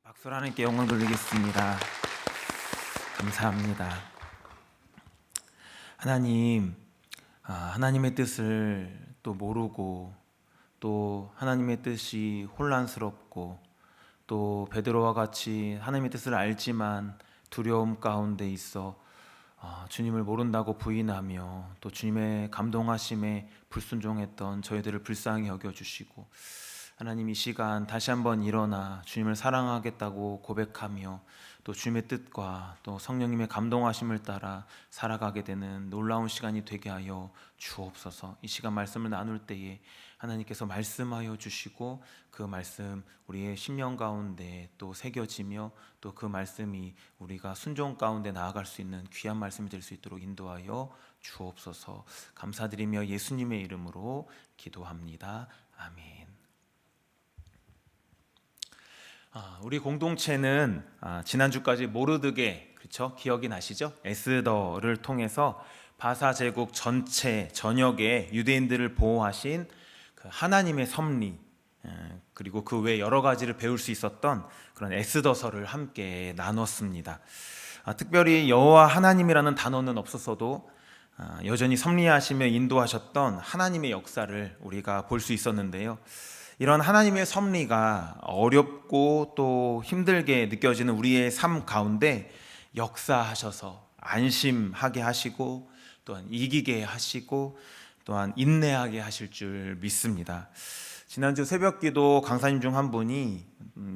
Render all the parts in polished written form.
박수로 하나님께 영광 돌리겠습니다. 감사합니다. 하나님, 하나님의 뜻을 또 모르고 또 하나님의 뜻이 혼란스럽고 또 베드로와 같이 하나님의 뜻을 알지만 두려움 가운데 있어 주님을 모른다고 부인하며 또 주님의 감동하심에 불순종했던 저희들을 불쌍히 여겨주시고, 하나님 이 시간 다시 한번 일어나 주님을 사랑하겠다고 고백하며 또 주님의 뜻과 또 성령님의 감동하심을 따라 살아가게 되는 놀라운 시간이 되게 하여 주옵소서. 이 시간 말씀을 나눌 때에 하나님께서 말씀하여 주시고 그 말씀 우리의 심령 가운데 또 새겨지며 또 그 말씀이 우리가 순종 가운데 나아갈 수 있는 귀한 말씀이 될 수 있도록 인도하여 주옵소서. 감사드리며 예수님의 이름으로 기도합니다. 아멘. 우리 공동체는 지난주까지 모르드게, 그렇죠? 기억이 나시죠? 에스더를 통해서 바사 제국 전체 전역의 유대인들을 보호하신 그 하나님의 섭리, 그리고 그 외 여러 가지를 배울 수 있었던 그런 에스더서를 함께 나눴습니다. 특별히 여호와 하나님이라는 단어는 없었어도 여전히 섭리하시며 인도하셨던 하나님의 역사를 우리가 볼 수 있었는데요. 이런 하나님의 섭리가 어렵고 또 힘들게 느껴지는 우리의 삶 가운데 역사하셔서 안심하게 하시고 또한 이기게 하시고 또한 인내하게 하실 줄 믿습니다. 지난주 새벽기도 강사님 중 한 분이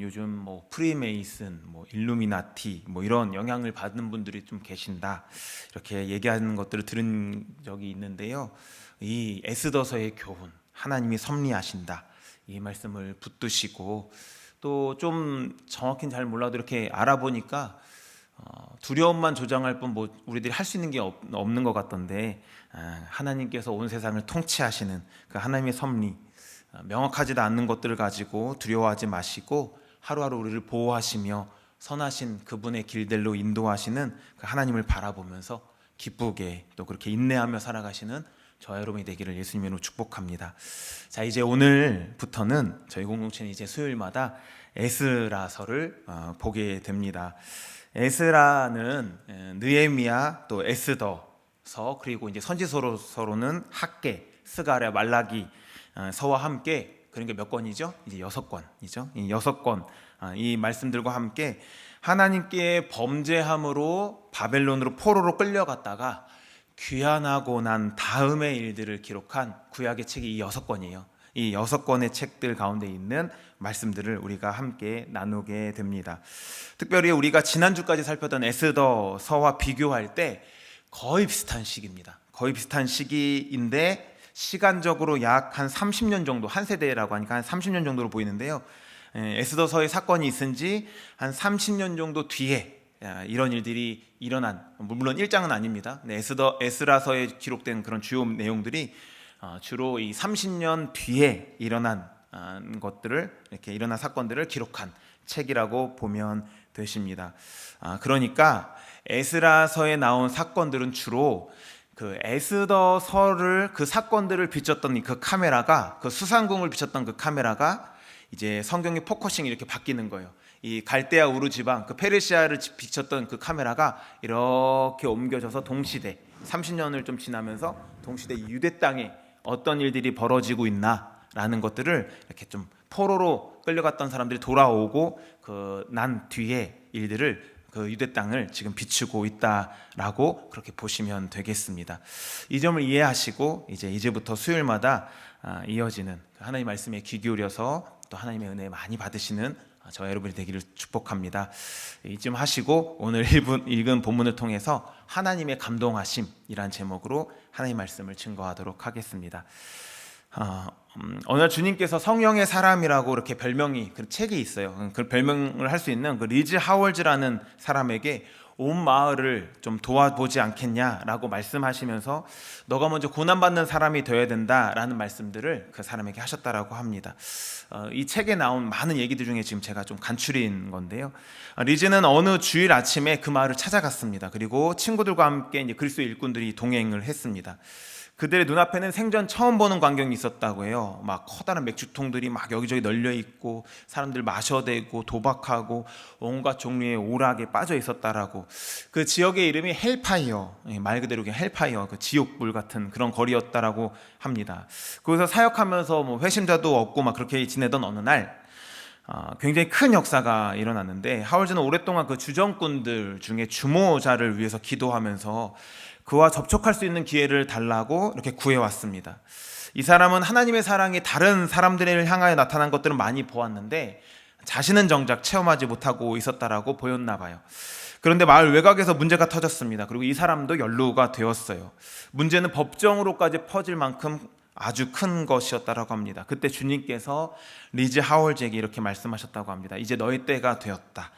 요즘 프리메이슨, 일루미나티 이런 영향을 받는 분들이 좀 계신다, 이렇게 얘기하는 것들을 들은 적이 있는데요. 이 에스더서의 교훈, 하나님이 섭리하신다, 이 말씀을 붙드시고 또 좀 정확히는 잘 몰라도 이렇게 알아보니까 두려움만 조장할 뿐 우리들이 할 수 있는 게 없는 것 같던데, 하나님께서 온 세상을 통치하시는 그 하나님의 섭리, 명확하지도 않는 것들을 가지고 두려워하지 마시고 하루하루 우리를 보호하시며 선하신 그분의 길들로 인도하시는 그 하나님을 바라보면서 기쁘게 또 그렇게 인내하며 살아가시는 저와 여러분이 되기를 예수님으로 축복합니다. 자, 이제 오늘부터는 저희 공동체는 이제 수요일마다 에스라서를 보게 됩니다. 에스라는 느헤미야, 또 에스더서, 그리고 이제 선지서로는 학개, 스가랴, 말라기 서와 함께, 그런 게 몇 권이죠? 이제 6권이죠. 이 6권, 이 말씀들과 함께 하나님께 범죄함으로 바벨론으로 포로로 끌려갔다가 귀환하고 난 다음의 일들을 기록한 구약의 책이 이 6권이에요. 이 6권의 책들 가운데 있는 말씀들을 우리가 함께 나누게 됩니다. 특별히 우리가 지난주까지 살펴던 에스더서와 비교할 때 거의 비슷한 시기입니다. 거의 비슷한 시기인데 시간적으로 약 한 30년 정도, 한 세대라고 하니까 한 30년 정도로 보이는데요. 에스더서의 사건이 있은 지 한 30년 정도 뒤에 이런 일들이 일어난, 물론 1장은 아닙니다. 에스라서에 기록된 그런 주요 내용들이 주로 이 30년 뒤에 일어난 것들을, 이렇게 일어난 사건들을 기록한 책이라고 보면 되십니다. 그러니까 에스라서에 나온 사건들은 주로 그 에스더서를, 그 사건들을 비췄던 그 카메라가, 그 수상궁을 비췄던 그 카메라가 이제 성경의 포커싱이 이렇게 바뀌는 거예요. 이 갈대아 우르 지방, 그 페르시아를 비췄던 그 카메라가 이렇게 옮겨져서 동시대 30년을 좀 지나면서 동시대 유대 땅에 어떤 일들이 벌어지고 있나라는 것들을 이렇게 좀 포로로 끌려갔던 사람들이 돌아오고 그 난 뒤에 일들을, 그 유대 땅을 지금 비추고 있다라고 그렇게 보시면 되겠습니다. 이 점을 이해하시고 이제부터 수요일마다 이어지는 하나님의 말씀에 귀 기울여서 또 하나님의 은혜 많이 받으시는 저와 여러분이 되기를 축복합니다. 이쯤 하시고 오늘 읽은 본문을 통해서 하나님의 감동하심이란 제목으로 하나님의 말씀을 증거하도록 하겠습니다. 어느 날 주님께서 성령의 사람이라고 이렇게 별명이, 그 책이 있어요. 그 별명을 할 수 있는 그 리즈 하월즈라는 사람에게 온 마을을 좀 도와보지 않겠냐라고 말씀하시면서 너가 먼저 고난받는 사람이 되어야 된다라는 말씀들을 그 사람에게 하셨다라고 합니다. 이 책에 나온 많은 얘기들 중에 지금 제가 좀 간추린 건데요. 리즈는 어느 주일 아침에 그 마을을 찾아갔습니다. 그리고 친구들과 함께 이제 그리스도 일꾼들이 동행을 했습니다. 그들의 눈앞에는 생전 처음 보는 광경이 있었다고 해요. 막 커다란 맥주통들이 막 여기저기 널려 있고 사람들 마셔대고 도박하고 온갖 종류의 오락에 빠져 있었다라고. 그 지역의 이름이 헬파이어, 말 그대로 그냥 헬파이어, 그 지옥불 같은 그런 거리였다라고 합니다. 거기서 사역하면서 뭐 회심자도 없고 막 그렇게 지내던 어느 날 굉장히 큰 역사가 일어났는데, 하월즈는 오랫동안 그 주정꾼들 중에 주모자를 위해서 기도하면서 그와 접촉할 수 있는 기회를 달라고 이렇게 구해왔습니다. 이 사람은 하나님의 사랑이 다른 사람들을 향하여 나타난 것들은 많이 보았는데 자신은 정작 체험하지 못하고 있었다라고 보였나 봐요. 그런데 마을 외곽에서 문제가 터졌습니다. 그리고 이 사람도 연루가 되었어요. 문제는 법정으로까지 퍼질 만큼 아주 큰 것이었다라고 합니다. 그때 주님께서 리즈 하월즈에게 이렇게 말씀하셨다고 합니다. 이제 너의 때가 되었다.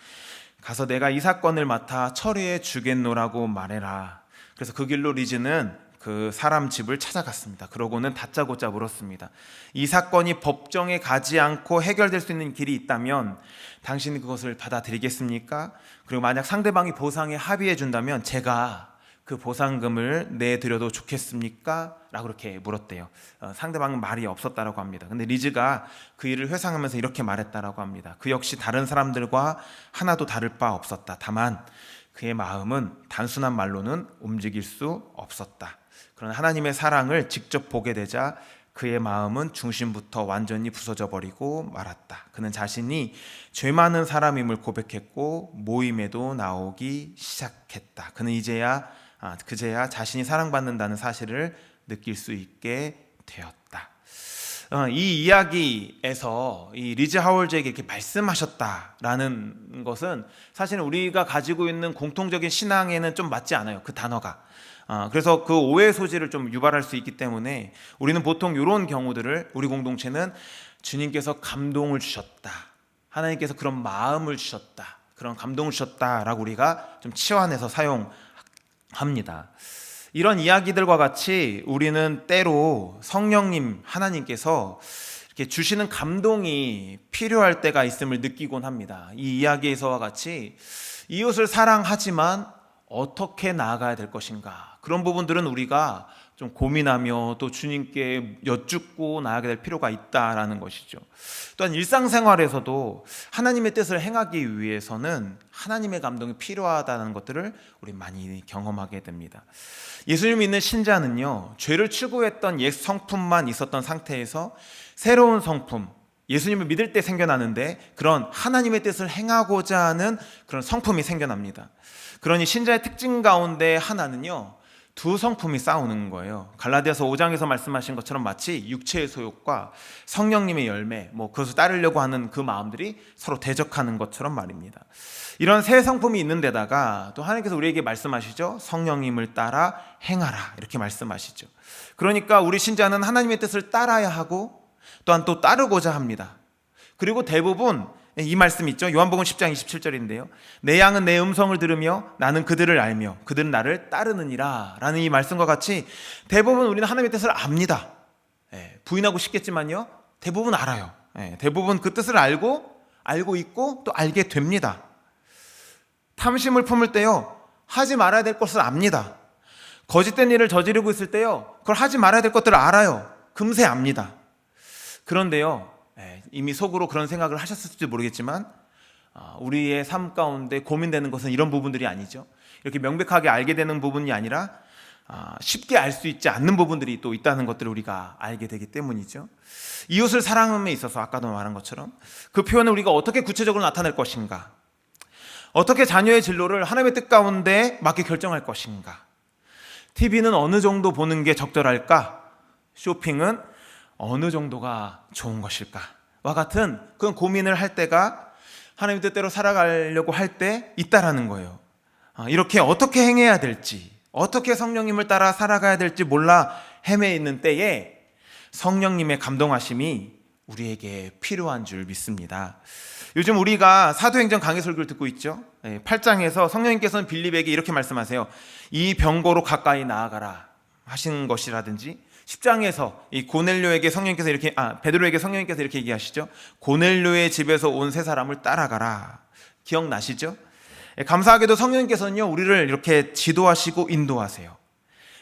가서 내가 이 사건을 맡아 처리해 주겠노라고 말해라. 그래서 그 길로 리즈는 그 사람 집을 찾아갔습니다. 그러고는 다짜고짜 물었습니다. 이 사건이 법정에 가지 않고 해결될 수 있는 길이 있다면 당신이 그것을 받아들이겠습니까? 그리고 만약 상대방이 보상에 합의해 준다면 제가 그 보상금을 내드려도 좋겠습니까? 라고 그렇게 물었대요. 상대방은 말이 없었다라고 합니다. 근데 리즈가 그 일을 회상하면서 이렇게 말했다라고 합니다. 그 역시 다른 사람들과 하나도 다를 바 없었다. 다만 그의 마음은 단순한 말로는 움직일 수 없었다. 그러나 하나님의 사랑을 직접 보게 되자 그의 마음은 중심부터 완전히 부서져 버리고 말았다. 그는 자신이 죄 많은 사람임을 고백했고 모임에도 나오기 시작했다. 그는 그제야 자신이 사랑받는다는 사실을 느낄 수 있게 되었다. 이 이야기에서 이 리즈 하월즈에게 이렇게 말씀하셨다라는 것은 사실은 우리가 가지고 있는 공통적인 신앙에는 좀 맞지 않아요. 그 단어가. 그래서 그 오해 소지를 좀 유발할 수 있기 때문에 우리는 보통 이런 경우들을, 우리 공동체는 주님께서 감동을 주셨다, 하나님께서 그런 마음을 주셨다, 그런 감동을 주셨다라고 우리가 좀 치환해서 사용합니다. 이런 이야기들과 같이 우리는 때로 성령님 하나님께서 이렇게 주시는 감동이 필요할 때가 있음을 느끼곤 합니다. 이 이야기에서와 같이 이웃을 사랑하지만 어떻게 나아가야 될 것인가, 그런 부분들은 우리가 좀 고민하며 또 주님께 여쭙고 나아가야 될 필요가 있다라는 것이죠. 또한 일상생활에서도 하나님의 뜻을 행하기 위해서는 하나님의 감동이 필요하다는 것들을 우리 많이 경험하게 됩니다. 예수님 믿는 신자는요, 죄를 추구했던 옛 성품만 있었던 상태에서 새로운 성품, 예수님을 믿을 때 생겨나는데 그런 하나님의 뜻을 행하고자 하는 그런 성품이 생겨납니다. 그러니 신자의 특징 가운데 하나는요, 두 성품이 싸우는 거예요. 갈라디아서 5장에서 말씀하신 것처럼 마치 육체의 소욕과 성령님의 열매, 그것을 따르려고 하는 그 마음들이 서로 대적하는 것처럼 말입니다. 이런 세 성품이 있는 데다가 또 하나님께서 우리에게 말씀하시죠. 성령님을 따라 행하라, 이렇게 말씀하시죠. 그러니까 우리 신자는 하나님의 뜻을 따라야 하고 또한 또 따르고자 합니다. 그리고 대부분 이 말씀 있죠. 요한복음 10장 27절인데요. 내 양은 내 음성을 들으며 나는 그들을 알며 그들은 나를 따르느니라 라는 이 말씀과 같이 대부분 우리는 하나님의 뜻을 압니다. 부인하고 싶겠지만요, 대부분 알아요. 대부분 그 뜻을 알고 있고 또 알게 됩니다. 탐심을 품을 때요, 하지 말아야 될 것을 압니다. 거짓된 일을 저지르고 있을 때요, 그걸 하지 말아야 될 것들을 알아요. 금세 압니다. 그런데요, 이미 속으로 그런 생각을 하셨을지 모르겠지만 우리의 삶 가운데 고민되는 것은 이런 부분들이 아니죠. 이렇게 명백하게 알게 되는 부분이 아니라 쉽게 알 수 있지 않는 부분들이 또 있다는 것들을 우리가 알게 되기 때문이죠. 이웃을 사랑함에 있어서 아까도 말한 것처럼 그 표현을 우리가 어떻게 구체적으로 나타낼 것인가, 어떻게 자녀의 진로를 하나님의 뜻 가운데 맞게 결정할 것인가, TV는 어느 정도 보는 게 적절할까, 쇼핑은 어느 정도가 좋은 것일까 와 같은 그런 고민을 할 때가 하나님의 뜻대로 살아가려고 할 때 있다라는 거예요. 이렇게 어떻게 행해야 될지, 어떻게 성령님을 따라 살아가야 될지 몰라 헤매 있는 때에 성령님의 감동하심이 우리에게 필요한 줄 믿습니다. 요즘 우리가 사도행전 강해 설교를 듣고 있죠. 8장에서 성령님께서는 빌립에게 이렇게 말씀하세요. 이 병고로 가까이 나아가라 하신 것이라든지, 10장에서 이 고넬료에게 성령님께서 이렇게 베드로에게 성령님께서 이렇게 얘기하시죠. 고넬료의 집에서 온 세 사람을 따라가라. 기억나시죠? 감사하게도 성령님께서는요, 우리를 이렇게 지도하시고 인도하세요.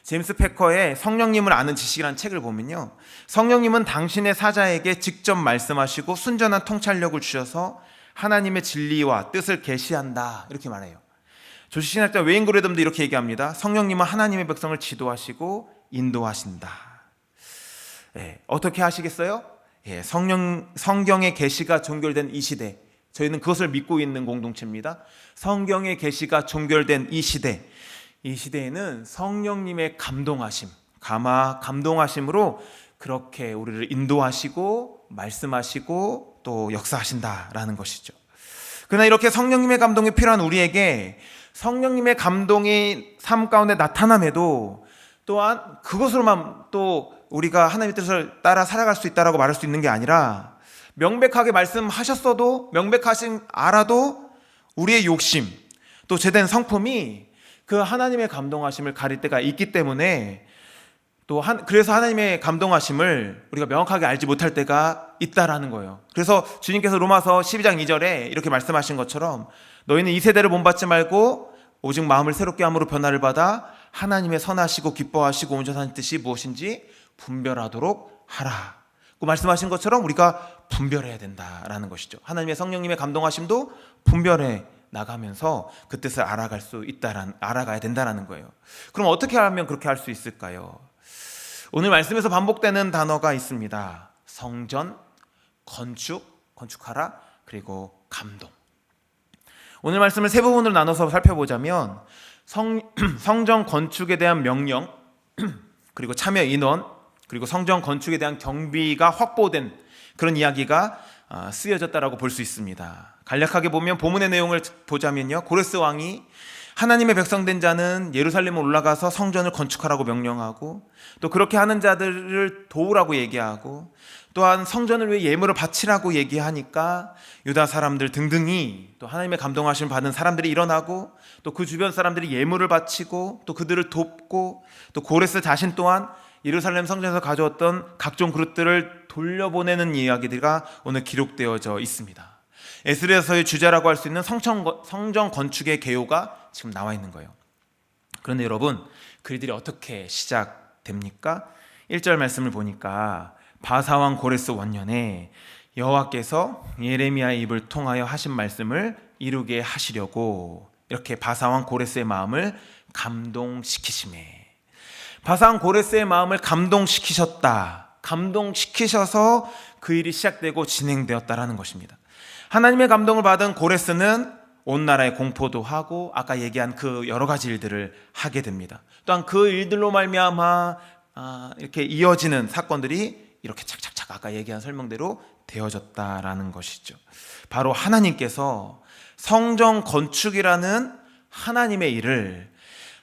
제임스 패커의 성령님을 아는 지식이라는 책을 보면요, 성령님은 당신의 사자에게 직접 말씀하시고 순전한 통찰력을 주셔서 하나님의 진리와 뜻을 계시한다, 이렇게 말해요. 조시신학자 웨인 그레덤도 이렇게 얘기합니다. 성령님은 하나님의 백성을 지도하시고 인도하신다. 어떻게 하시겠어요? 성경의 계시가 종결된 이 시대, 저희는 그것을 믿고 있는 공동체입니다. 성경의 계시가 종결된 이 시대에는 성령님의 감동하심으로 그렇게 우리를 인도하시고 말씀하시고 또 역사하신다라는 것이죠. 그러나 이렇게 성령님의 감동이 필요한 우리에게 성령님의 감동이 삶 가운데 나타남에도 또한 그것으로만 또 우리가 하나님의 뜻을 따라 살아갈 수 있다라고 말할 수 있는 게 아니라, 명백하게 말씀하셨어도 명백하신 알아도 우리의 욕심, 또 제된 성품이 그 하나님의 감동하심을 가릴 때가 있기 때문에, 그래서 하나님의 감동하심을 우리가 명확하게 알지 못할 때가 있다라는 거예요. 그래서 주님께서 로마서 12장 2절에 이렇게 말씀하신 것처럼, 너희는 이 세대를 본받지 말고 오직 마음을 새롭게 함으로 변화를 받아 하나님의 선하시고 기뻐하시고 온전한 뜻이 무엇인지 분별하도록 하라, 그 말씀하신 것처럼 우리가 분별해야 된다라는 것이죠. 하나님의 성령님의 감동하심도 분별해 나가면서 그 뜻을 알아가야 된다라는 거예요. 그럼 어떻게 하면 그렇게 할 수 있을까요? 오늘 말씀에서 반복되는 단어가 있습니다. 성전, 건축하라, 그리고 감동. 오늘 말씀을 세 부분으로 나눠서 살펴보자면, 성전 건축에 대한 명령, 그리고 참여 인원, 그리고 성전 건축에 대한 경비가 확보된 그런 이야기가 쓰여졌다라고 볼 수 있습니다. 간략하게 보면 본문의 내용을 보자면요, 고레스 왕이 하나님의 백성된 자는 예루살렘에 올라가서 성전을 건축하라고 명령하고, 또 그렇게 하는 자들을 도우라고 얘기하고, 또한 성전을 위해 예물을 바치라고 얘기하니까 유다 사람들 등등이, 또 하나님의 감동하심을 받은 사람들이 일어나고, 또 그 주변 사람들이 예물을 바치고 또 그들을 돕고, 또 고레스 자신 또한 예루살렘 성전에서 가져왔던 각종 그릇들을 돌려보내는 이야기들이 오늘 기록되어져 있습니다. 에스겔서의 주제라고 할 수 있는 성전 건축의 개요가 지금 나와 있는 거예요. 그런데 여러분, 그 일들이 어떻게 시작됩니까? 1절 말씀을 보니까, 바사왕 고레스 원년에 여호와께서 예레미야의 입을 통하여 하신 말씀을 이루게 하시려고, 이렇게 바사왕 고레스의 마음을 감동시키시매. 바사왕 고레스의 마음을 감동시키셔서 그 일이 시작되고 진행되었다라는 것입니다. 하나님의 감동을 받은 고레스는 온 나라에 공포도 하고, 아까 얘기한 그 여러 가지 일들을 하게 됩니다. 또한 그 일들로 말미암아 이렇게 이어지는 사건들이 이렇게 착착착 아까 얘기한 설명대로 되어졌다라는 것이죠. 바로 하나님께서 성전 건축이라는 하나님의 일을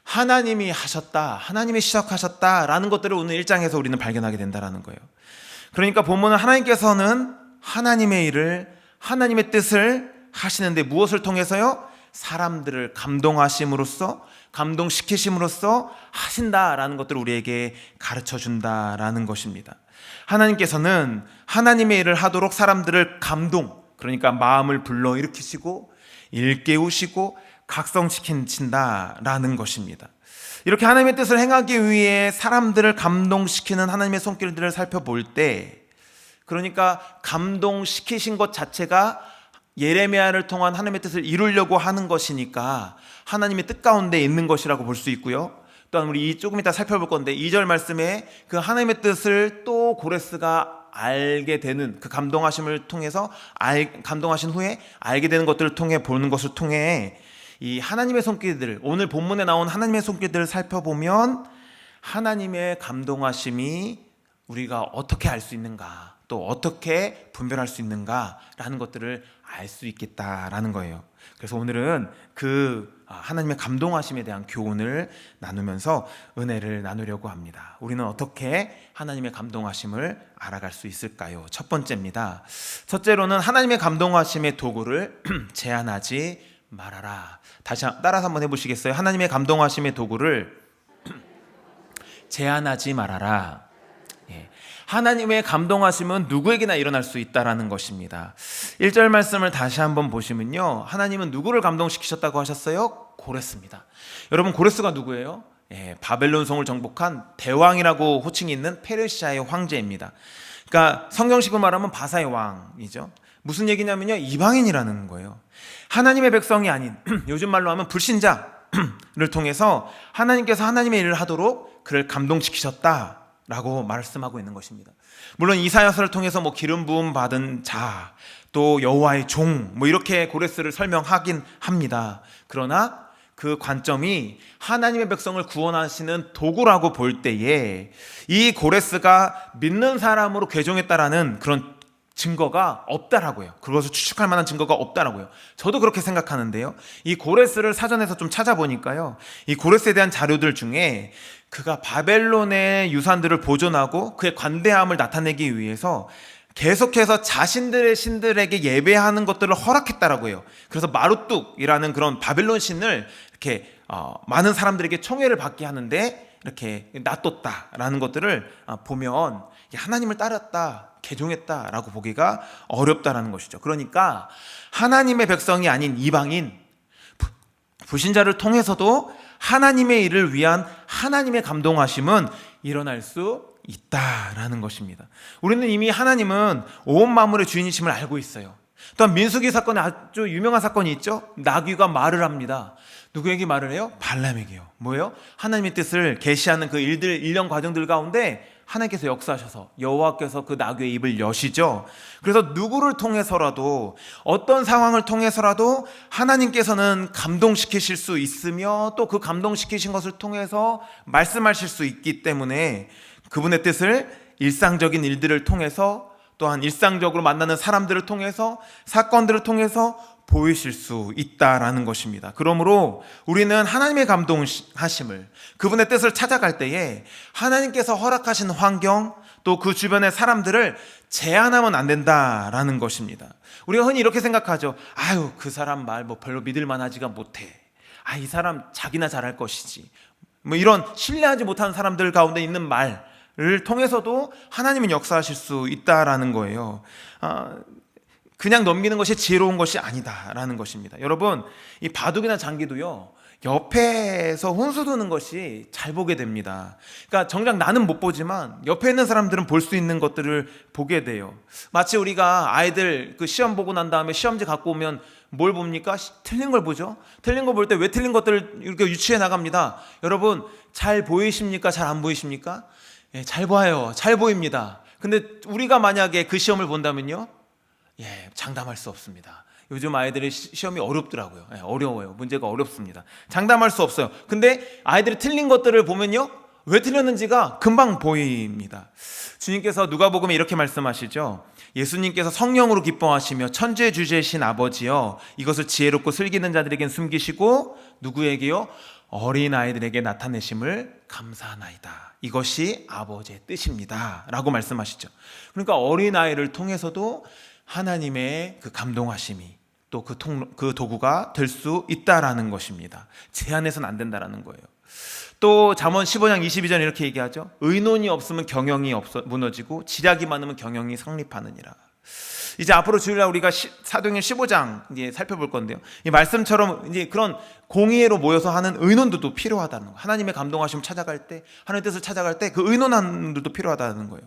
하나님이 하셨다, 하나님이 시작하셨다라는 것들을 오늘 1장에서 우리는 발견하게 된다는 거예요. 그러니까 본문은 하나님께서는 하나님의 일을, 하나님의 뜻을 하시는데 무엇을 통해서요? 사람들을 감동시키심으로써 하신다라는 것들을 우리에게 가르쳐 준다라는 것입니다. 하나님께서는 하나님의 일을 하도록 사람들을 그러니까 마음을 불러일으키시고 일깨우시고 각성시킨다라는 것입니다. 이렇게 하나님의 뜻을 행하기 위해 사람들을 감동시키는 하나님의 손길들을 살펴볼 때, 그러니까 감동시키신 것 자체가 예레미야를 통한 하나님의 뜻을 이루려고 하는 것이니까 하나님의 뜻 가운데 있는 것이라고 볼 수 있고요. 또한 우리 조금 이따 살펴볼 건데 2절 말씀에 그 하나님의 뜻을 또 고레스가 알게 되는, 그 감동하심을 통해서 감동하신 후에 알게 되는 것들을 통해 보는 것을 통해 이 하나님의 손길들, 오늘 본문에 나온 하나님의 손길들을 살펴보면 하나님의 감동하심이 우리가 어떻게 알 수 있는가, 또 어떻게 분별할 수 있는가라는 것들을 알 수 있겠다라는 거예요. 그래서 오늘은 그 하나님의 감동하심에 대한 교훈을 나누면서 은혜를 나누려고 합니다. 우리는 어떻게 하나님의 감동하심을 알아갈 수 있을까요? 첫 번째입니다. 첫째로는 하나님의 감동하심의 도구를 제한하지 말아라. 다시 따라서 한번 해보시겠어요? 하나님의 감동하심의 도구를 제한하지 말아라. 하나님의 감동하심은 누구에게나 일어날 수 있다라는 것입니다. 1절 말씀을 다시 한번 보시면요, 하나님은 누구를 감동시키셨다고 하셨어요? 고레스입니다. 여러분, 고레스가 누구예요? 바벨론 성을 정복한 대왕이라고 호칭이 있는 페르시아의 황제입니다. 그러니까 성경식으로 말하면 바사의 왕이죠. 무슨 얘기냐면요, 이방인이라는 거예요. 하나님의 백성이 아닌 요즘 말로 하면 불신자를 통해서 하나님께서 하나님의 일을 하도록 그를 감동시키셨다라고 말씀하고 있는 것입니다. 물론 이사야서를 통해서 기름 부음 받은 자, 또 여호와의 종, 이렇게 고레스를 설명하긴 합니다. 그러나 그 관점이 하나님의 백성을 구원하시는 도구라고 볼 때에 이 고레스가 믿는 사람으로 개종했다라는 그런 증거가 없다라고요. 그것을 추측할 만한 증거가 없다라고요. 저도 그렇게 생각하는데요. 이 고레스를 사전에서 좀 찾아보니까요, 이 고레스에 대한 자료들 중에 그가 바벨론의 유산들을 보존하고 그의 관대함을 나타내기 위해서 계속해서 자신들의 신들에게 예배하는 것들을 허락했다라고 해요. 그래서 마루뚝이라는 그런 바벨론 신을 이렇게 많은 사람들에게 총애를 받게 하는데 이렇게 놔뒀다라는 것들을 보면 하나님을 따랐다, 개종했다라고 보기가 어렵다라는 것이죠. 그러니까 하나님의 백성이 아닌 이방인, 불신자를 통해서도 하나님의 일을 위한 하나님의 감동하심은 일어날 수 있다라는 것입니다. 우리는 이미 하나님은 온 만물의 주인이심을 알고 있어요. 또한 민수기 사건에 아주 유명한 사건이 있죠. 나귀가 말을 합니다. 누구에게 말을 해요? 발람에게요. 뭐예요? 하나님의 뜻을 계시하는 그 일련 과정들 가운데 하나님께서 역사하셔서 여호와께서 그 나귀의 입을 여시죠. 그래서 누구를 통해서라도, 어떤 상황을 통해서라도 하나님께서는 감동시키실 수 있으며 또 그 감동시키신 것을 통해서 말씀하실 수 있기 때문에 그분의 뜻을 일상적인 일들을 통해서, 또한 일상적으로 만나는 사람들을 통해서, 사건들을 통해서 보이실 수 있다라는 것입니다. 그러므로 우리는 하나님의 감동하심을, 그분의 뜻을 찾아갈 때에 하나님께서 허락하신 환경, 또 그 주변의 사람들을 제한하면 안 된다라는 것입니다. 우리가 흔히 이렇게 생각하죠. 아유, 그 사람 말 별로 믿을 만하지가 못해. 이 사람 자기나 잘할 것이지. 이런 신뢰하지 못하는 사람들 가운데 있는 말을 통해서도 하나님은 역사하실 수 있다라는 거예요. 그냥 넘기는 것이 지혜로운 것이 아니다라는 것입니다. 여러분, 이 바둑이나 장기도요, 옆에서 혼수 두는 것이 잘 보게 됩니다. 그러니까 정작 나는 못 보지만 옆에 있는 사람들은 볼 수 있는 것들을 보게 돼요. 마치 우리가 아이들 그 시험 보고 난 다음에 시험지 갖고 오면 뭘 봅니까? 틀린 걸 보죠. 틀린 거 볼 때 왜 틀린 것들을 이렇게 유추해 나갑니다. 여러분, 잘 보이십니까? 잘 안 보이십니까? 잘 봐요. 잘 보입니다. 근데 우리가 만약에 그 시험을 본다면요, 장담할 수 없습니다. 요즘 아이들의 시험이 어렵더라고요. 어려워요. 문제가 어렵습니다. 장담할 수 없어요. 근데 아이들이 틀린 것들을 보면요, 왜 틀렸는지가 금방 보입니다. 주님께서 누가복음에 이렇게 말씀하시죠. 예수님께서 성령으로 기뻐하시며 천재주제신 아버지여, 이것을 지혜롭고 슬기는 자들에겐 숨기시고 누구에게요? 어린 아이들에게 나타내심을 감사하나이다. 이것이 아버지의 뜻입니다 라고 말씀하시죠. 그러니까 어린 아이를 통해서도 하나님의 그 감동하심이 또 그 도구가 될 수 있다라는 것입니다. 제한해서는 안 된다라는 거예요. 또 잠언 15장 22절 이렇게 얘기하죠. 의논이 없으면 경영이 무너지고 지략이 많으면 경영이 성립하느니라. 이제 앞으로 주일날 우리가 사도행전 15장 이제 살펴볼 건데요. 이 말씀처럼 이제 그런 공의회로 모여서 하는 의논들도 필요하다는 거예요. 하나님의 감동하심을 찾아갈 때, 하나님의 뜻을 찾아갈 때 그 의논하는 들도 필요하다는 거예요.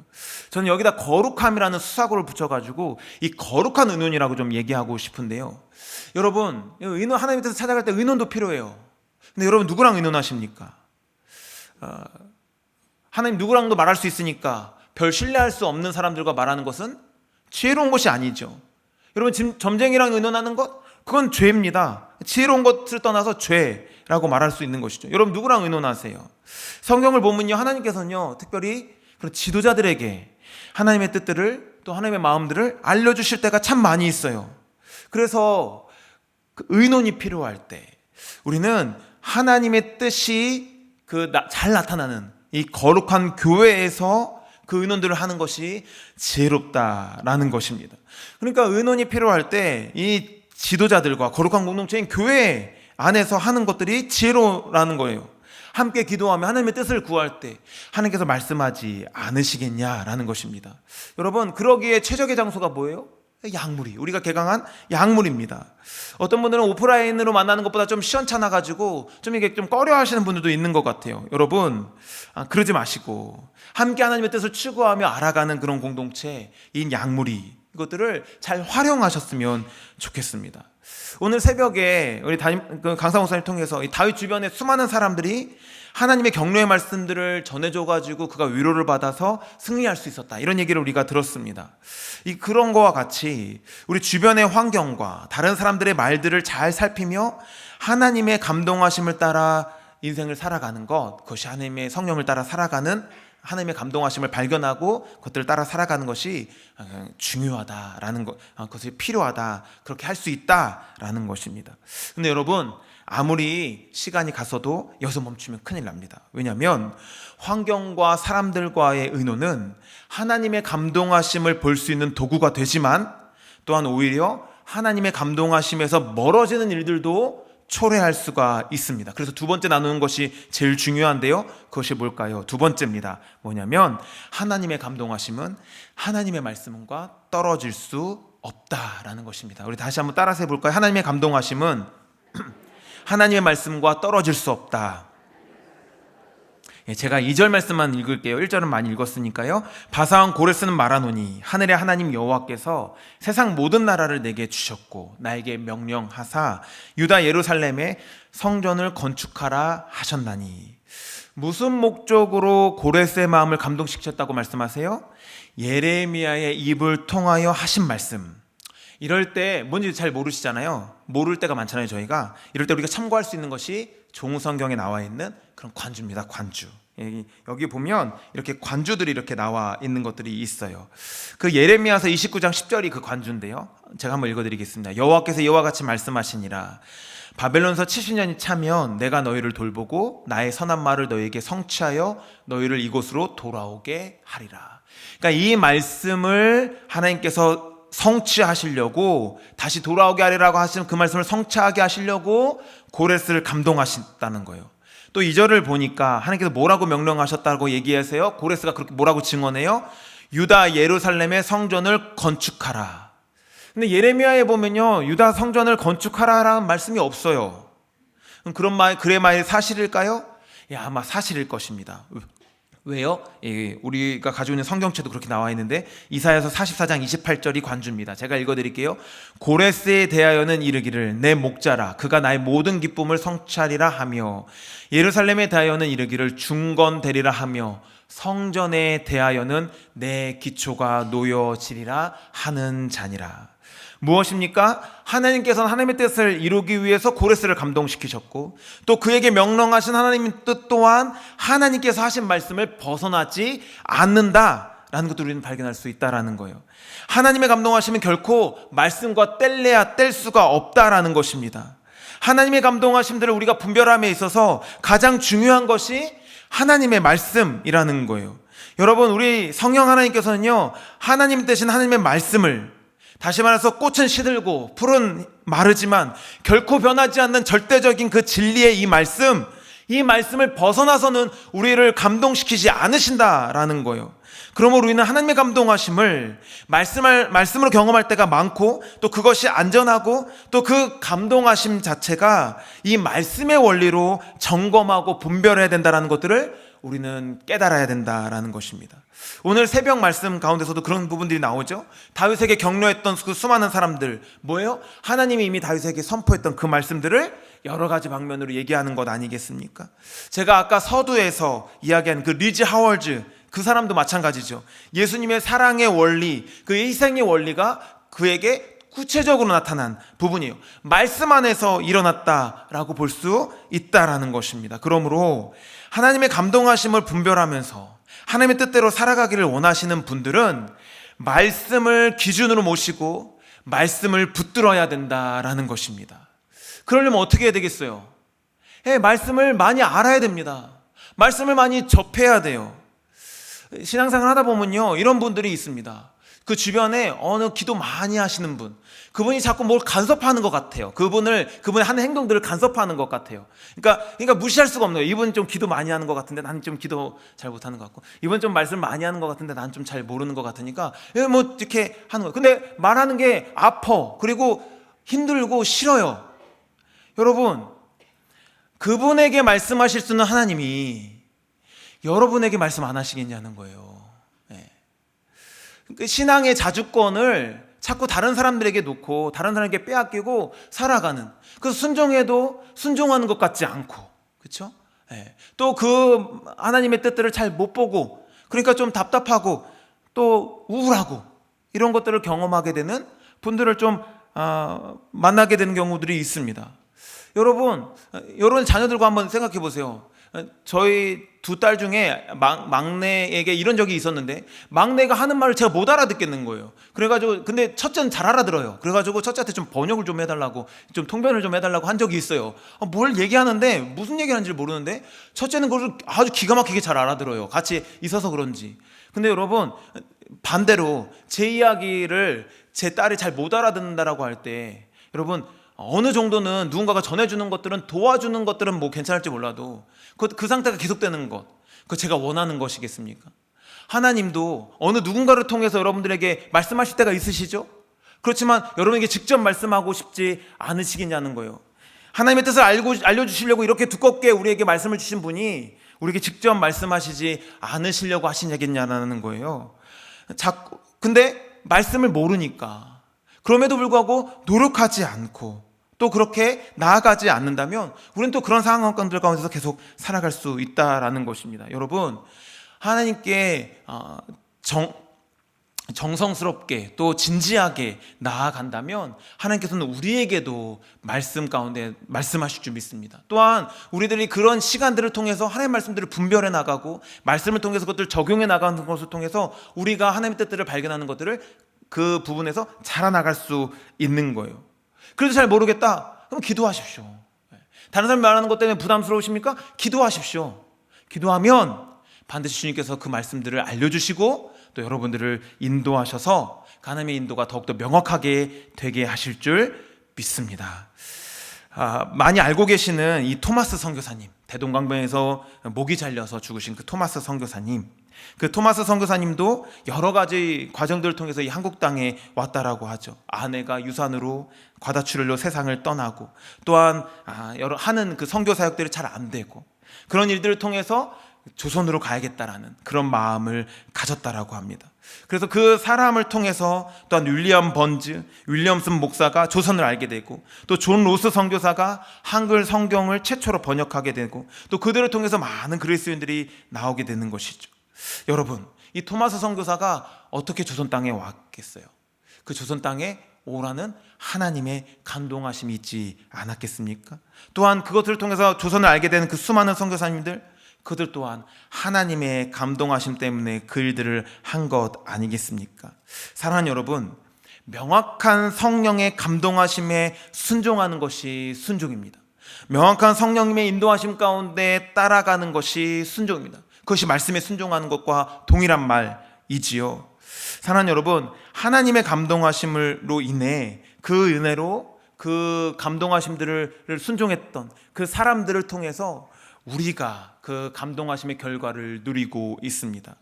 저는 여기다 거룩함이라는 수사고를 붙여가지고 이 거룩한 의논이라고 좀 얘기하고 싶은데요. 여러분, 하나님의 뜻을 찾아갈 때 의논도 필요해요. 근데 여러분, 누구랑 의논하십니까? 하나님 누구랑도 말할 수 있으니까 별 신뢰할 수 없는 사람들과 말하는 것은 지혜로운 것이 아니죠. 여러분, 지금 점쟁이랑 의논하는 것, 그건 죄입니다. 지혜로운 것을 떠나서 죄라고 말할 수 있는 것이죠. 여러분, 누구랑 의논하세요? 성경을 보면요, 하나님께서는요, 특별히 그런 지도자들에게 하나님의 뜻들을, 또 하나님의 마음들을 알려주실 때가 참 많이 있어요. 그래서 그 의논이 필요할 때 우리는 하나님의 뜻이 잘 나타나는 이 거룩한 교회에서 그 의논들을 하는 것이 지혜롭다라는 것입니다. 그러니까 의논이 필요할 때 이 지도자들과 거룩한 공동체인 교회 안에서 하는 것들이 지혜로라는 거예요. 함께 기도하며 하나님의 뜻을 구할 때 하나님께서 말씀하지 않으시겠냐라는 것입니다. 여러분, 그러기에 최적의 장소가 뭐예요? 약물이, 우리가 개강한 약물입니다. 어떤 분들은 오프라인으로 만나는 것보다 좀 시원찮아가지고 좀 이게 좀 꺼려하시는 분들도 있는 것 같아요. 여러분, 그러지 마시고 함께 하나님의 뜻을 추구하며 알아가는 그런 공동체, 이 약물이, 이것들을 잘 활용하셨으면 좋겠습니다. 오늘 새벽에 우리 강사 목사님 통해서 이 다윗 주변에 수많은 사람들이 하나님의 격려의 말씀들을 전해줘가지고 그가 위로를 받아서 승리할 수 있었다, 이런 얘기를 우리가 들었습니다. 그런 거와 같이 우리 주변의 환경과 다른 사람들의 말들을 잘 살피며 하나님의 감동하심을 따라 인생을 살아가는 것, 그것이 하나님의 성령을 따라 살아가는, 하나님의 감동하심을 발견하고 그것들을 따라 살아가는 것이 중요하다라는 것, 그것이 필요하다, 그렇게 할 수 있다라는 것입니다. 근데 여러분, 아무리 시간이 갔어도 여기서 멈추면 큰일 납니다. 왜냐하면 환경과 사람들과의 의논은 하나님의 감동하심을 볼 수 있는 도구가 되지만 또한 오히려 하나님의 감동하심에서 멀어지는 일들도 초래할 수가 있습니다. 그래서 두 번째 나누는 것이 제일 중요한데요, 그것이 뭘까요? 두 번째입니다. 뭐냐면 하나님의 감동하심은 하나님의 말씀과 떨어질 수 없다라는 것입니다. 우리 다시 한번 따라서 해볼까요? 하나님의 감동하심은 하나님의 말씀과 떨어질 수 없다. 제가 2절 말씀만 읽을게요. 1절은 많이 읽었으니까요. 바사왕 고레스는 말하노니 하늘의 하나님 여호와께서 세상 모든 나라를 내게 주셨고 나에게 명령하사 유다 예루살렘에 성전을 건축하라 하셨나니. 무슨 목적으로 고레스의 마음을 감동시켰다고 말씀하세요? 예레미야의 입을 통하여 하신 말씀. 이럴 때 뭔지 잘 모르시잖아요. 모를 때가 많잖아요. 저희가 이럴 때 우리가 참고할 수 있는 것이 종성경에 나와 있는 그런 관주입니다. 관주. 여기 보면 이렇게 관주들이 이렇게 나와 있는 것들이 있어요. 그 예레미야서 29장 10절이 그 관주인데요, 제가 한번 읽어드리겠습니다. 여호와께서 이와 같이 말씀하시니라. 바벨론서 70년이 차면 내가 너희를 돌보고 나의 선한 말을 너희에게 성취하여 너희를 이곳으로 돌아오게 하리라. 그러니까 이 말씀을 하나님께서 성취하시려고, 다시 돌아오게 하리라고 하시는 그 말씀을 성취하게 하시려고 고레스를 감동하셨다는 거예요. 또 2절을 보니까 하나님께서 뭐라고 명령하셨다고 얘기하세요? 고레스가 그렇게 뭐라고 증언해요? 유다 예루살렘의 성전을 건축하라. 근데 예레미야에 보면요, 유다 성전을 건축하라라는 말씀이 없어요. 그럼 그의 말이 사실일까요? 아마 사실일 것입니다. 왜요? 우리가 가지고 있는 성경책도 그렇게 나와 있는데 이사야서 44장 28절이 관주입니다. 제가 읽어드릴게요. 고레스에 대하여는 이르기를 내 목자라 그가 나의 모든 기쁨을 성취하리라 하며 예루살렘에 대하여는 이르기를 중건되리라 하며 성전에 대하여는 내 기초가 놓여지리라 하는 자니라. 무엇입니까? 하나님께서는 하나님의 뜻을 이루기 위해서 고레스를 감동시키셨고 또 그에게 명령하신 하나님의 뜻 또한 하나님께서 하신 말씀을 벗어나지 않는다라는 것도 우리는 발견할 수 있다라는 거예요. 하나님의 감동하심은 결코 말씀과 뗄래야 뗄 수가 없다라는 것입니다. 하나님의 감동하심들을 우리가 분별함에 있어서 가장 중요한 것이 하나님의 말씀이라는 거예요. 여러분, 우리 성령 하나님께서는요, 하나님 대신 하나님의 말씀을, 다시 말해서 꽃은 시들고 풀은 마르지만 결코 변하지 않는 절대적인 그 진리의 이 말씀을 벗어나서는 우리를 감동시키지 않으신다라는 거예요. 그러므로 우리는 하나님의 감동하심을 말씀으로 경험할 때가 많고 또 그것이 안전하고 또 그 감동하심 자체가 이 말씀의 원리로 점검하고 분별해야 된다는 것들을 우리는 깨달아야 된다라는 것입니다. 오늘 새벽 말씀 가운데서도 그런 부분들이 나오죠. 다윗에게 격려했던 그 수많은 사람들, 뭐예요? 하나님이 이미 다윗에게 선포했던 그 말씀들을 여러 가지 방면으로 얘기하는 것 아니겠습니까? 제가 아까 서두에서 이야기한 그 리즈 하월즈, 그 사람도 마찬가지죠. 예수님의 사랑의 원리, 그의 희생의 원리가 그에게 구체적으로 나타난 부분이에요. 말씀 안에서 일어났다라고 볼 수 있다라는 것입니다. 그러므로 하나님의 감동하심을 분별하면서 하나님의 뜻대로 살아가기를 원하시는 분들은 말씀을 기준으로 모시고 말씀을 붙들어야 된다라는 것입니다. 그러려면 어떻게 해야 되겠어요? 말씀을 많이 알아야 됩니다. 말씀을 많이 접해야 돼요. 신앙생활 하다 보면요, 이런 분들이 있습니다. 그 주변에 어느 기도 많이 하시는 분, 그분이 자꾸 뭘 간섭하는 것 같아요. 그분의 하는 행동들을 간섭하는 것 같아요. 그러니까 무시할 수가 없는 거예요. 이분 좀 기도 많이 하는 것 같은데 나는 좀 기도 잘 못하는 것 같고, 이분 좀 말씀 많이 하는 것 같은데 나는 좀 잘 모르는 것 같으니까 뭐 이렇게 하는 거예요. 근데 말하는 게 아파, 그리고 힘들고 싫어요. 여러분, 그분에게 말씀하실 수 있는 하나님이 여러분에게 말씀 안 하시겠냐는 거예요. 신앙의 자주권을 자꾸 다른 사람들에게 놓고 다른 사람에게 빼앗기고 살아가는, 그래서 순종해도 순종하는 것 같지 않고, 그렇죠? 또 그 하나님의 뜻들을 잘 못 보고, 그러니까 좀 답답하고 또 우울하고 이런 것들을 경험하게 되는 분들을 좀 만나게 되는 경우들이 있습니다. 여러분 자녀들과 한번 생각해 보세요. 저희 두 딸 중에 막내에게 이런 적이 있었는데, 막내가 하는 말을 제가 못 알아듣겠는 거예요. 그래가지고, 근데 첫째는 잘 알아들어요. 그래가지고 첫째한테 좀 번역을 좀 해달라고, 좀 통변을 좀 해달라고 한 적이 있어요. 뭘 얘기하는데 무슨 얘기하는지 모르는데 첫째는 그걸 아주 기가 막히게 잘 알아들어요. 같이 있어서 그런지. 근데 여러분, 반대로 제 이야기를 제 딸이 잘 못 알아듣는다라고 할 때, 여러분, 어느 정도는 누군가가 전해주는 것들은, 도와주는 것들은 뭐 괜찮을지 몰라도 그 상태가 계속되는 것, 그거 제가 원하는 것이겠습니까? 하나님도 어느 누군가를 통해서 여러분들에게 말씀하실 때가 있으시죠? 그렇지만 여러분에게 직접 말씀하고 싶지 않으시겠냐는 거예요. 하나님의 뜻을 알려주시려고 이렇게 두껍게 우리에게 말씀을 주신 분이 우리에게 직접 말씀하시지 않으시려고 하시냐는 거예요. 근데 말씀을 모르니까, 그럼에도 불구하고 노력하지 않고 또 그렇게 나아가지 않는다면 우리는 또 그런 상황들 가운데서 계속 살아갈 수 있다라는 것입니다. 여러분, 하나님께 정성스럽게 또 진지하게 나아간다면 하나님께서는 우리에게도 말씀 가운데 말씀하실 줄 믿습니다. 또한 우리들이 그런 시간들을 통해서 하나님의 말씀들을 분별해 나가고, 말씀을 통해서 그것들을 적용해 나가는 것을 통해서 우리가 하나님의 뜻들을 발견하는 것들을 그 부분에서 자라나갈 수 있는 거예요. 그래도 잘 모르겠다, 그럼 기도하십시오. 다른 사람이 말하는 것 때문에 부담스러우십니까? 기도하십시오. 기도하면 반드시 주님께서 그 말씀들을 알려주시고 또 여러분들을 인도하셔서 하나님의 인도가 더욱더 명확하게 되게 하실 줄 믿습니다. 많이 알고 계시는 이 토마스 선교사님, 대동강변에서 목이 잘려서 죽으신 그 토마스 선교사님, 그 토마스 선교사님도 여러 가지 과정들을 통해서 이 한국 땅에 왔다라고 하죠. 아내가 유산으로 과다출혈로 세상을 떠나고, 또한 여러 하는 그 선교 사역들이 잘 안 되고, 그런 일들을 통해서 조선으로 가야겠다라는 그런 마음을 가졌다라고 합니다. 그래서 그 사람을 통해서 또한 윌리엄슨 목사가 조선을 알게 되고, 또 존 로스 선교사가 한글 성경을 최초로 번역하게 되고, 또 그들을 통해서 많은 그리스도인들이 나오게 되는 것이죠. 여러분, 이 토마스 선교사가 어떻게 조선 땅에 왔겠어요? 그 조선 땅에 오라는 하나님의 감동하심이 있지 않았겠습니까? 또한 그것을 통해서 조선을 알게 되는 그 수많은 선교사님들, 그들 또한 하나님의 감동하심 때문에 그 일들을 한 것 아니겠습니까? 사랑하는 여러분, 명확한 성령의 감동하심에 순종하는 것이 순종입니다. 명확한 성령님의 인도하심 가운데 따라가는 것이 순종입니다. 그것이 말씀에 순종하는 것과 동일한 말이지요. 사랑하는 여러분, 하나님의 감동하심으로 인해 그 은혜로 그 감동하심들을 순종했던 그 사람들을 통해서 우리가 그 감동하심의 결과를 누리고 있습니다.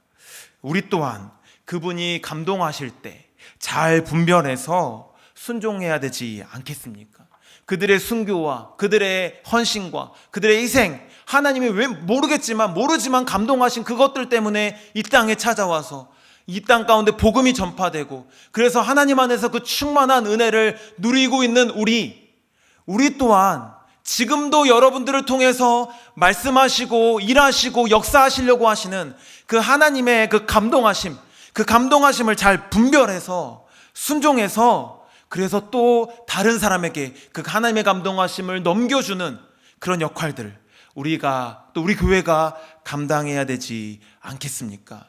우리 또한 그분이 감동하실 때 잘 분별해서 순종해야 되지 않겠습니까? 그들의 순교와 그들의 헌신과 그들의 희생, 하나님이 왜 모르지만 감동하신 그것들 때문에 이 땅에 찾아와서 이 땅 가운데 복음이 전파되고, 그래서 하나님 안에서 그 충만한 은혜를 누리고 있는 우리 또한 지금도 여러분들을 통해서 말씀하시고 일하시고 역사하시려고 하시는 그 하나님의 그 감동하심을 잘 분별해서 순종해서, 그래서 또 다른 사람에게 그 하나님의 감동하심을 넘겨주는 그런 역할들 우리가, 또 우리 교회가 감당해야 되지 않겠습니까?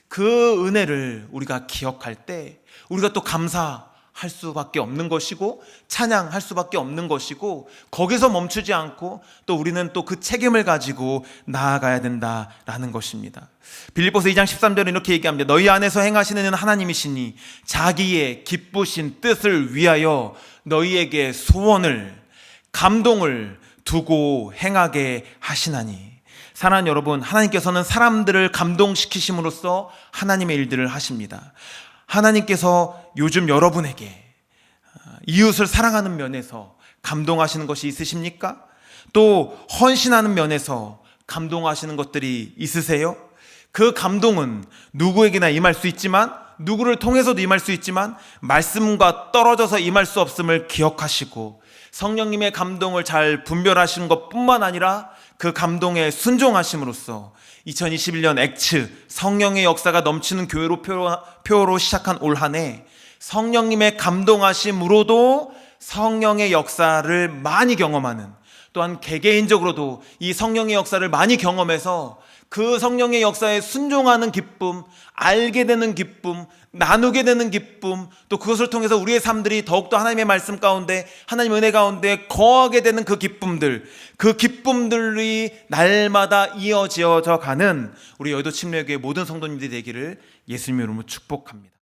그 은혜를 우리가 기억할 때 우리가 또 감사할 할 수밖에 없는 것이고 찬양할 수밖에 없는 것이고, 거기서 멈추지 않고 또 우리는 또 그 책임을 가지고 나아가야 된다라는 것입니다. 빌립보서 2장 13절에 이렇게 얘기합니다. 너희 안에서 행하시는 이는 하나님이시니 자기의 기쁘신 뜻을 위하여 너희에게 소원을, 감동을 두고 행하게 하시나니. 사랑하는 여러분, 하나님께서는 사람들을 감동시키심으로써 하나님의 일들을 하십니다. 하나님께서 요즘 여러분에게 이웃을 사랑하는 면에서 감동하시는 것이 있으십니까? 또 헌신하는 면에서 감동하시는 것들이 있으세요? 그 감동은 누구에게나 임할 수 있지만, 누구를 통해서도 임할 수 있지만 말씀과 떨어져서 임할 수 없음을 기억하시고 성령님의 감동을 잘 분별하시는 것뿐만 아니라 그 감동에 순종하심으로써 2021년 액츠 성령의 역사가 넘치는 교회로 표로 시작한 올 한 해, 성령님의 감동하심으로도 성령의 역사를 많이 경험하는, 또한 개개인적으로도 이 성령의 역사를 많이 경험해서 그 성령의 역사에 순종하는 기쁨, 알게 되는 기쁨, 나누게 되는 기쁨, 또 그것을 통해서 우리의 삶들이 더욱더 하나님의 말씀 가운데, 하나님의 은혜 가운데 거하게 되는 그 기쁨들이 날마다 이어져 가는 우리 여의도 침례교회 모든 성도님들이 되기를 예수님의 이름으로 축복합니다.